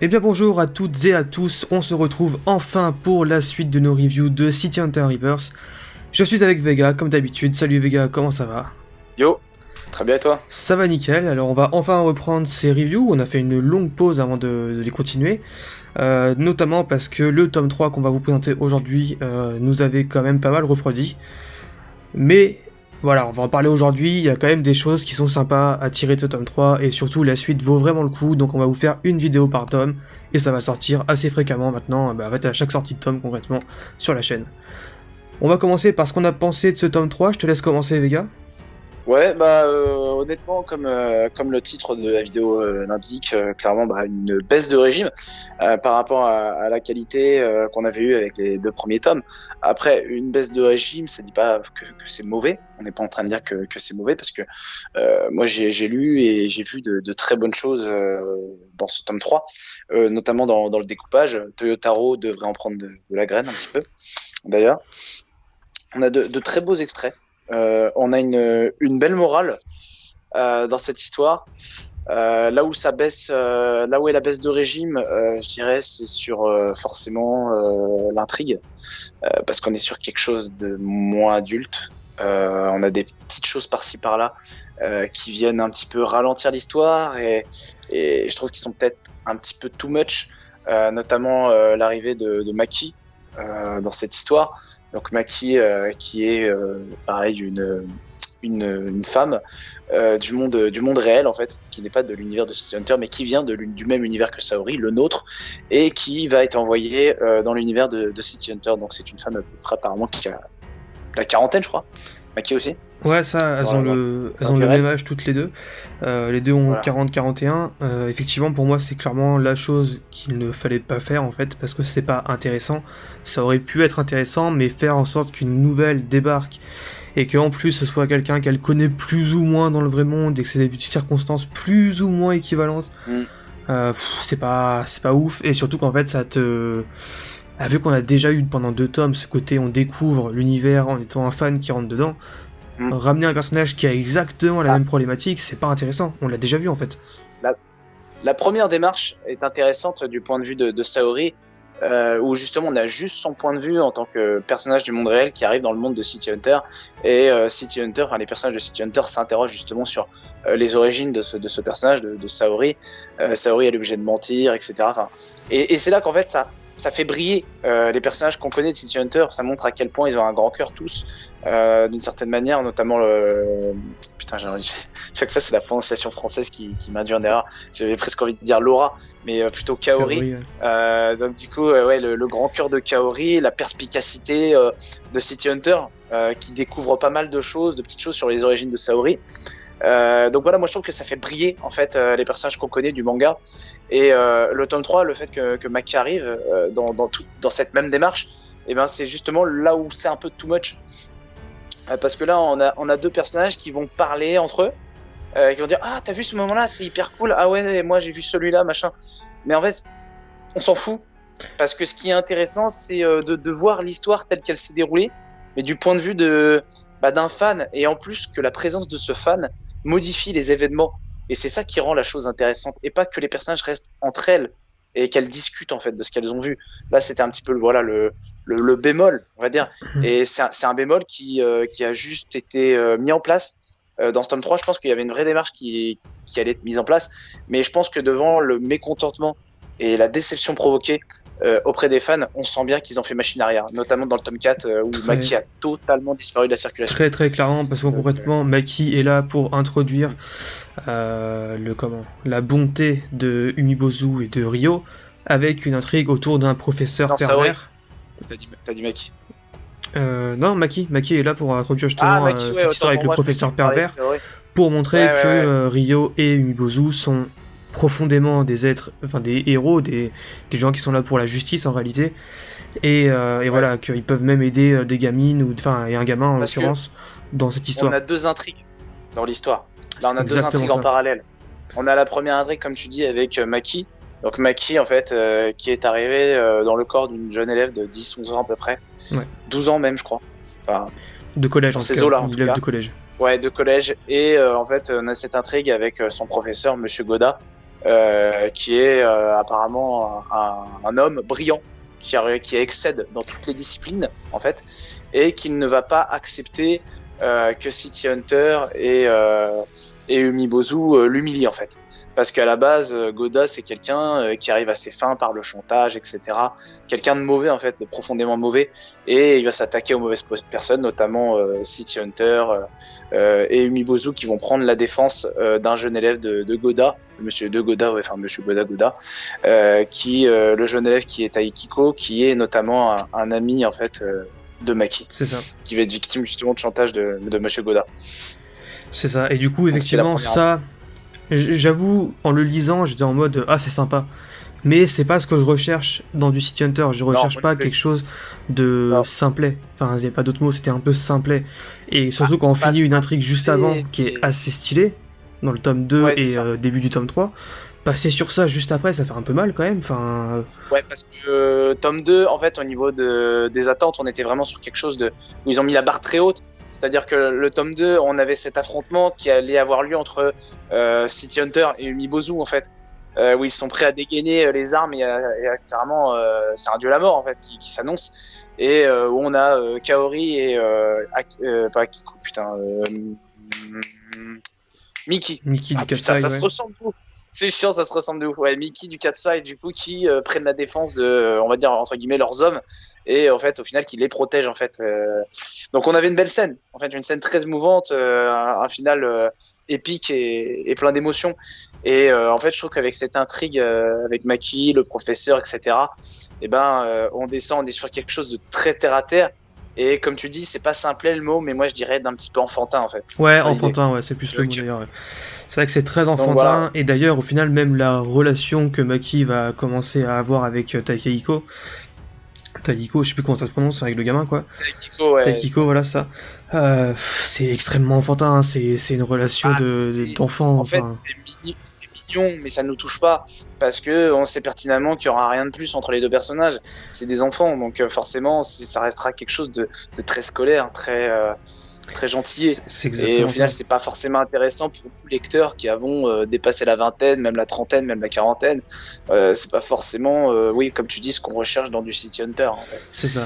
Eh bien bonjour à toutes et à tous, on se retrouve enfin pour la suite de nos reviews de City Hunter Rebirth. Je suis avec Vega, comme d'habitude. Salut Vega, comment ça va? Yo, très bien et toi? Ça va nickel, alors on va enfin reprendre ces reviews, on a fait une longue pause avant de les continuer. Notamment parce que le tome 3 qu'on va vous présenter aujourd'hui nous avait quand même pas mal refroidi. Mais voilà, on va en parler aujourd'hui, il y a quand même des choses qui sont sympas à tirer de ce tome 3, et surtout la suite vaut vraiment le coup, donc on va vous faire une vidéo par tome, et ça va sortir assez fréquemment maintenant, en fait à chaque sortie de tome concrètement, sur la chaîne. On va commencer par ce qu'on a pensé de ce tome 3, je te laisse commencer Vega. Ouais, honnêtement, comme le titre de la vidéo l'indique, clairement une baisse de régime par rapport à la qualité qu'on avait eue avec les deux premiers tomes. Après, une baisse de régime, ça dit pas que c'est mauvais. On n'est pas en train de dire que c'est mauvais parce que moi j'ai lu et j'ai vu de très bonnes choses dans ce tome 3, notamment dans le découpage. Toyotaro devrait en prendre de la graine un petit peu, d'ailleurs. On a de très beaux extraits. On a une belle morale dans cette histoire. Là où ça baisse, là où est la baisse de régime, je dirais, c'est sur forcément l'intrigue, parce qu'on est sur quelque chose de moins adulte. On a des petites choses par-ci par-là qui viennent un petit peu ralentir l'histoire et je trouve qu'ils sont peut-être un petit peu too much, notamment l'arrivée de Maki dans cette histoire. Donc Maki qui est pareil une femme du monde réel en fait, qui n'est pas de l'univers de City Hunter mais qui vient du même univers que Saori, le nôtre, et qui va être envoyée dans l'univers de City Hunter. Donc c'est une femme à peu près apparemment qui a la quarantaine je crois. Maki aussi. Ouais, ça, elles ont le même âge toutes les deux. Les deux ont Voilà. 40-41. Effectivement, pour moi, c'est clairement la chose qu'il ne fallait pas faire, en fait, parce que c'est pas intéressant. Ça aurait pu être intéressant, mais faire en sorte qu'une nouvelle débarque, et qu'en plus, ce soit quelqu'un qu'elle connaît plus ou moins dans le vrai monde, et que c'est des circonstances plus ou moins équivalentes, c'est pas ouf. Et surtout qu'en fait, ça te... vu qu'on a déjà eu pendant 2 tomes ce côté on découvre l'univers en étant un fan qui rentre dedans, ramener un personnage qui a exactement la même problématique, c'est pas intéressant, on l'a déjà vu en fait. La première démarche est intéressante du point de vue de Saori, où justement on a juste son point de vue en tant que personnage du monde réel qui arrive dans le monde de City Hunter, et City Hunter, enfin les personnages de City Hunter s'interrogent justement sur les origines de ce personnage de Saori. Saori elle est obligée de mentir, etc. Enfin, et c'est là qu'en fait ça fait briller les personnages qu'on connaît de City Hunter. Ça montre à quel point ils ont un grand cœur tous, d'une certaine manière, notamment putain, chaque fois c'est la prononciation française qui m'induit en erreur. J'avais presque envie de dire Laura, mais plutôt Kaori. Donc du coup, ouais, le grand cœur de Kaori, la perspicacité de City Hunter, qui découvre pas mal de choses, de petites choses sur les origines de Saori. Donc voilà, moi je trouve que ça fait briller en fait les personnages qu'on connaît du manga, et le tome 3, le fait que Maki arrive dans cette même démarche, et ben c'est justement là où c'est un peu too much, parce que là on a deux personnages qui vont parler entre eux, qui vont dire ah t'as vu ce moment là, c'est hyper cool, ah ouais moi j'ai vu celui-là machin, mais en fait on s'en fout, parce que ce qui est intéressant c'est de voir l'histoire telle qu'elle s'est déroulée, mais du point de vue d'un fan, et en plus que la présence de ce fan modifie les événements, et c'est ça qui rend la chose intéressante, et pas que les personnages restent entre elles et qu'elles discutent en fait de ce qu'elles ont vu. Là c'était un petit peu voilà le bémol on va dire, et c'est un bémol qui a juste été mis en place dans ce tome 3. Je pense qu'il y avait une vraie démarche qui allait être mise en place, mais je pense que devant le mécontentement et la déception provoquée auprès des fans, on sent bien qu'ils ont fait machine arrière, notamment dans le tome 4 où Maki a totalement disparu de la circulation. Très très clairement, parce que concrètement, Maki est là pour introduire la bonté de Umibozu et de Ryo, avec une intrigue autour d'un professeur pervers. T'as dit Maki. Non, Maki est là pour introduire justement cette histoire avec le professeur pervers, pour montrer que Ryo et Umibozu sont profondément des êtres, enfin des héros, des gens qui sont là pour la justice en réalité, et voilà, qu'ils peuvent même aider des gamines, ou enfin et un gamin en l'occurrence, dans cette histoire. On a deux intrigues dans l'histoire. Là on a deux intrigues en parallèle. On a la première intrigue comme tu dis avec Maki. Donc Maki en fait qui est arrivé dans le corps d'une jeune élève de 10-11 ans à peu près. 12 ans même je crois. Enfin, de collège, dans ces eaux-là, en tout cas. De collège. Ouais, de collège. Et en fait, on a cette intrigue avec son professeur, Monsieur Goda, qui est apparemment un homme brillant qui excède dans toutes les disciplines en fait, et qui ne va pas accepter que City Hunter et Umibozu l'humilient en fait, parce qu'à la base Goda c'est quelqu'un qui arrive à ses fins par le chantage, etc. Quelqu'un de mauvais en fait, de profondément mauvais, et il va s'attaquer aux mauvaises personnes, notamment City Hunter et Umibozu, qui vont prendre la défense d'un jeune élève de Goda, Monsieur Goda, le jeune élève qui est Aikiko, qui est notamment un ami en fait de Maki, C'est ça. qui va être victime justement de chantage de Monsieur Goda. C'est ça. Et du coup, effectivement, ça, j'avoue, en le lisant, j'étais en mode ah, c'est sympa. Mais c'est pas ce que je recherche dans du City Hunter. Je recherche pas quelque chose de simplet. Enfin, il n'y a pas d'autre mot, c'était un peu simplet. Et surtout quand on finit une intrigue juste avant, qui est assez stylée, dans le tome 2 et début du tome 3, passer sur ça juste après, ça fait un peu mal quand même. Enfin... Ouais, parce que tome 2, en fait, au niveau des attentes, on était vraiment sur quelque chose où ils ont mis la barre très haute. C'est-à-dire que le tome 2, on avait cet affrontement qui allait avoir lieu entre City Hunter et Umibozu, en fait. Où ils sont prêts à dégainer les armes, et clairement c'est un dieu à la mort en fait qui s'annonce, et où on a Kaori et pas Akiko, Miki du putain, Katsai, ça se ressemble de ouf. C'est chiant, ça se ressemble de ouf. Ouais, Miki du Katsai, du coup, qui prennent la défense de, on va dire, entre guillemets, leurs hommes, et en fait, au final, qui les protègent, en fait. Donc, on avait une belle scène, en fait, une scène très émouvante, un final épique et plein d'émotions. Et en fait, je trouve qu'avec cette intrigue, avec Maki, le professeur, etc., on descend, on est sur quelque chose de très terre à terre. Et comme tu dis, c'est pas simplet le mot, mais moi je dirais d'un petit peu enfantin en fait. Ouais, enfantin, ouais, c'est plus le mot d'ailleurs. Ouais. C'est vrai que c'est très enfantin, voilà. Et d'ailleurs, au final, même la relation que Maki va commencer à avoir avec Taikiko, je sais plus comment ça se prononce, avec le gamin quoi. Taikiko, ouais. Taikiko, voilà ça. C'est extrêmement enfantin, hein. C'est une relation d'enfant. En fait, c'est mignon, mais ça ne nous touche pas, parce que on sait pertinemment qu'il y aura rien de plus entre les deux personnages. C'est des enfants, donc forcément, ça restera quelque chose de très scolaire, très gentil. Et au final, c'est pas forcément intéressant pour nous lecteurs qui avons dépassé la vingtaine, même la trentaine, même la quarantaine. C'est pas forcément, oui, comme tu dis, ce qu'on recherche dans du City Hunter. En fait. C'est ça.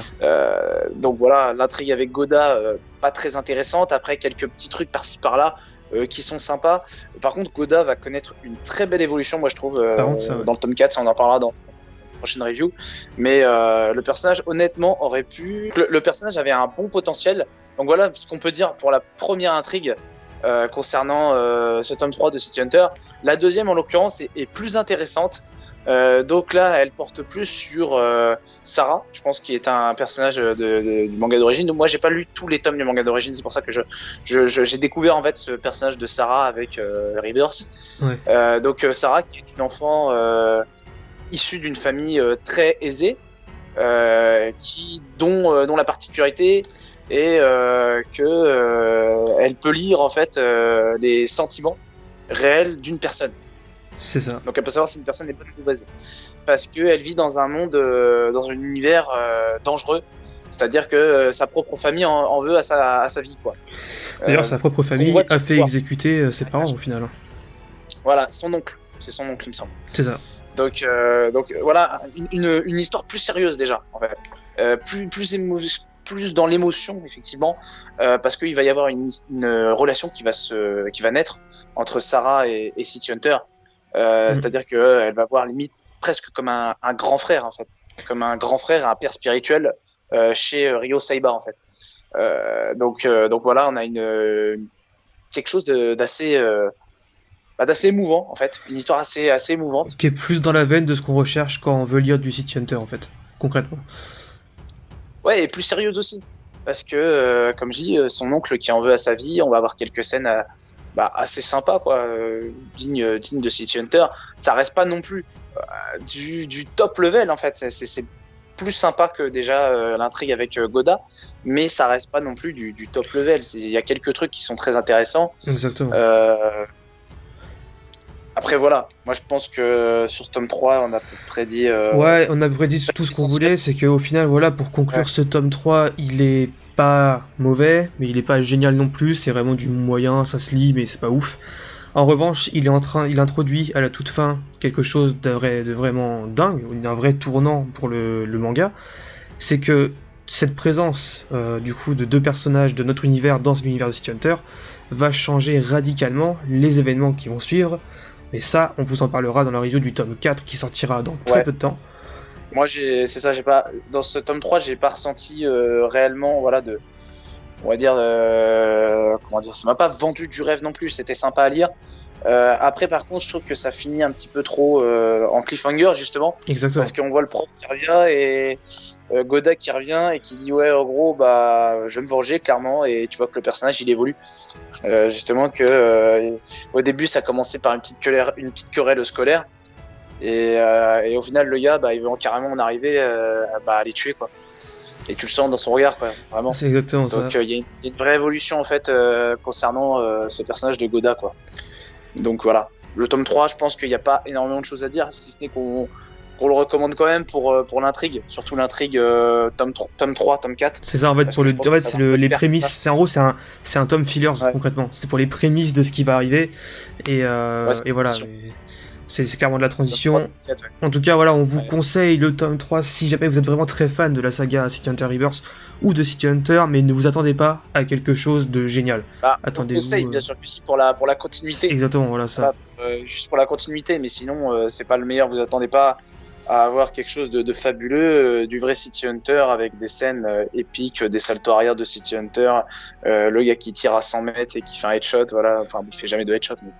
Donc voilà, l'intrigue avec Goda, pas très intéressante. Après, quelques petits trucs par-ci par-là qui sont sympas. Par contre, Goda va connaître une très belle évolution, moi je trouve, dans le tome 4, ça on en parlera dans la prochaine review. Mais le personnage, honnêtement, aurait pu... Le personnage avait un bon potentiel. Donc voilà ce qu'on peut dire pour la première intrigue concernant ce tome 3 de City Hunter. La deuxième, en l'occurrence, est plus intéressante. Donc là, elle porte plus sur Sarah, je pense, qui est un personnage du manga d'origine. Donc moi, j'ai pas lu tous les tomes du manga d'origine, c'est pour ça que j'ai découvert en fait ce personnage de Sarah avec Rebirth. Ouais. Donc Sarah, qui est une enfant issue d'une famille très aisée, dont la particularité est que elle peut lire en fait les sentiments réels d'une personne. C'est ça. Donc elle peut savoir si une personne est bonne ou mauvaise, parce qu'elle vit dans un monde, dans un univers dangereux. C'est-à-dire que sa propre famille en veut à sa vie, quoi. D'ailleurs, sa propre famille a fait exécuter ses parents au final. Dans son oncle, il me semble. C'est ça. Donc voilà, une histoire plus sérieuse déjà, en fait. Plus dans l'émotion, effectivement, parce qu'il va y avoir une relation qui va naître entre Sarah et City Hunter. C'est-à-dire qu'elle va voir limite presque comme un grand frère en fait, comme un grand frère, un père spirituel chez Ryo Saiba en fait. Donc voilà, on a quelque chose d'assez émouvant en fait, une histoire assez émouvante. Qui est plus dans la veine de ce qu'on recherche quand on veut lire du City Hunter en fait, concrètement. Ouais, et plus sérieuse aussi, parce que comme je dis, son oncle qui en veut à sa vie, on va avoir quelques scènes assez sympa quoi, digne de City Hunter. Ça reste pas non plus du top level en fait, c'est plus sympa que déjà l'intrigue avec Goda, mais ça reste pas non plus du top level. Il y a quelques trucs qui sont très intéressants. Exactement. Après voilà, moi je pense que sur ce tome 3 on a à peu près dit ouais, on a prédit tout ce qu'on voulait. C'est qu'au final voilà, pour conclure ce tome 3, il est pas mauvais, mais il est pas génial non plus, c'est vraiment du moyen, ça se lit, mais c'est pas ouf. En revanche, il introduit à la toute fin quelque chose de vraiment dingue, d'un vrai tournant pour le manga, c'est que cette présence du coup de deux personnages de notre univers dans l'univers de City Hunter va changer radicalement les événements qui vont suivre, mais ça, on vous en parlera dans la review du tome 4 qui sortira dans très peu de temps. Moi, j'ai pas, dans ce tome 3, j'ai pas ressenti réellement, voilà, on va dire, comment dire, ça m'a pas vendu du rêve non plus, c'était sympa à lire. Après, par contre, je trouve que ça finit un petit peu trop en cliffhanger, justement. Exactement. Parce qu'on voit le prof qui revient et Goda qui revient et qui dit, ouais, en gros, bah, je vais me venger, clairement, et tu vois que le personnage, il évolue. Justement que, au début, ça commençait par une petite querelle scolaire. Et au final, le gars, bah, il veut carrément en arriver à les tuer, quoi. Et tu le sens dans son regard, quoi, vraiment. C'est exactement ça. Donc il y a une vraie évolution en fait concernant ce personnage de Goda, quoi. Donc voilà. Le tome 3, je pense qu'il n'y a pas énormément de choses à dire, si ce n'est qu'on le recommande quand même pour l'intrigue, surtout l'intrigue tome 3, tome 4. C'est ça en fait, c'est les prémices, en gros c'est un tome fillers concrètement, c'est pour les prémices de ce qui va arriver, et voilà. C'est clairement de la transition. En tout cas, voilà, on vous conseille le tome 3 si jamais vous êtes vraiment très fan de la saga City Hunter Rebirth ou de City Hunter, mais ne vous attendez pas à quelque chose de génial. Attendez-vous. On conseille bien sûr que si pour la continuité. Exactement, voilà ça. Juste pour la continuité, mais sinon c'est pas le meilleur. Vous attendez pas à avoir quelque chose de fabuleux, du vrai City Hunter avec des scènes épiques, des saltos arrière de City Hunter, le gars qui tire à 100 mètres et qui fait un headshot, voilà, enfin il fait jamais de headshot, mais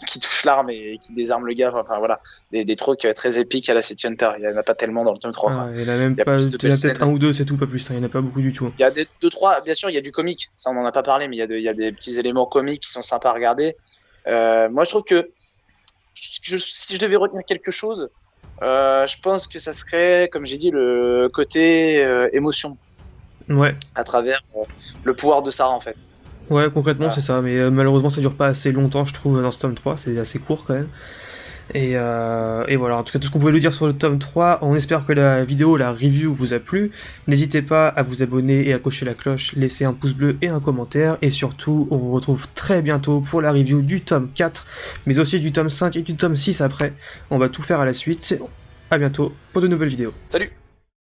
qui touche l'arme et qui désarme le gars, enfin voilà, des trucs très épiques à la City Hunter. Il y en a pas tellement dans le tome 3. Il y en a même pas, il y en a peut-être un ou deux, c'est tout, pas plus, il y en a pas beaucoup du tout. Il y a 2-3, bien sûr, il y a du comique, ça on en a pas parlé, mais il y a des petits éléments comiques qui sont sympas à regarder. Moi je trouve que si je devais retenir quelque chose, je pense que ça serait, comme j'ai dit, le côté émotion. Ouais. À travers le pouvoir de Sarah, en fait. Ouais, concrètement, c'est ça. Mais malheureusement, ça dure pas assez longtemps, je trouve, dans ce tome 3. C'est assez court, quand même. Et voilà, en tout cas, tout ce qu'on pouvait lui dire sur le tome 3. On espère que la vidéo, la review vous a plu. N'hésitez pas à vous abonner et à cocher la cloche, laisser un pouce bleu et un commentaire. Et surtout, on vous retrouve très bientôt pour la review du tome 4, mais aussi du tome 5 et du tome 6 après. On va tout faire à la suite. À bientôt pour de nouvelles vidéos. Salut!